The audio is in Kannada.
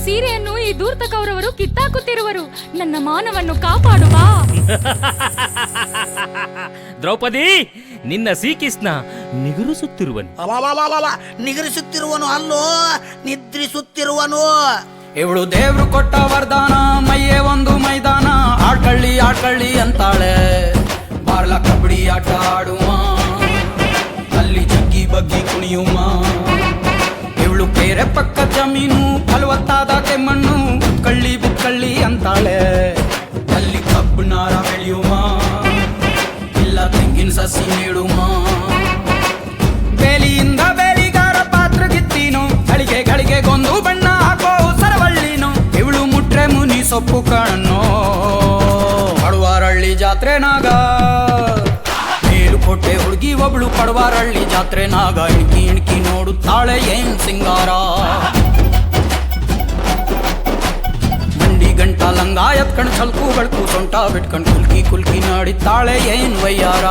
ಸೀರೆಯನ್ನು ಈ ದೂರ್ತ ಕೌರವರು ಕಿತ್ತಾಕುತ್ತಿರುವರು. ನನ್ನ ಮಾನವನ್ನು ಕಾಪಾಡುವ. ದ್ರೌಪದಿ, ನಿನ್ನ ಶ್ರೀಕೃಷ್ಣ ನಿಗರಿಸುತ್ತಿರುವನು. ನಿಗರಿಸುತ್ತಿರುವನು ಅಲ್ಲೋ, ನಿದ್ರಿಸುತ್ತಿರುವನು. ಇವಳು ದೇವ್ರು ಕೊಟ್ಟ ವರದಾನ, ಮೈಯೇ ಒಂದು ಮೈದಾನ. ಆಡ್ಕಳ್ಳಿ ಅಂತಾಳೆ, ಬಾರ್ಲ ಕಬಡ್ಡಿ ಆಟ ಆಡುವ, ಅಲ್ಲಿ ಜಗ್ಗಿ ಬಗ್ಗಿ ಕುಣಿಯುವ. ಇವಳು ಬೇರೆ ಪಕ್ಕ ಜಮೀನು, ಫಲವತ್ತಾದ ಕೆಮ್ಮಣ್ಣು, ಬಿತ್ಕಳ್ಳಿ ಅಂತಾಳೆ, ಅಲ್ಲಿ ಕಬ್ಬು ನಾರ ಬೆಳೆಯುವ, ಇಲ್ಲ ತೆಂಗಿನ ಸಸಿ ನೀಡುವ. ಬೇಲಿಯಿಂದ ಬೇಲಿಗಾರ ಪಾತ್ರ ಗಿತ್ತೀನು, ಗಳಿಗೆ ಗೊಂದು ಬಣ್ಣ ಹಾಕೋ ಸರವಳ್ಳಿನು. ಇವಳು ಮುಟ್ರೆ ಮುನಿ ಸೊಪ್ಪು ಕಣ್ಣೋ, ಪಡುವಾರಳ್ಳಿ ಜಾತ್ರೆನಾಗ ಮೇಲುಕೋಟೆ ಹುಡುಗಿ ಒಬ್ಳು. ಪಡುವಾರಳ್ಳಿ ಜಾತ್ರೆನಾಗ ಇಣ್ಕಿ ನೋಡುತ್ತಾಳೆ ಏನ್ ಸಿಂಗಾರ. ಮಂಡಿ ಗಂಟ ಲಂಗ ಎತ್ಕಂಡ್ ಛಲ್ಕು ಬೆಳ್ಕು ಸೊಂಟ ಬಿಟ್ಕಂಡ್ ಕುಲ್ಕಿ ನಾಡಿತ್ತಾಳೆ ಏನ್ ವಯ್ಯಾರ.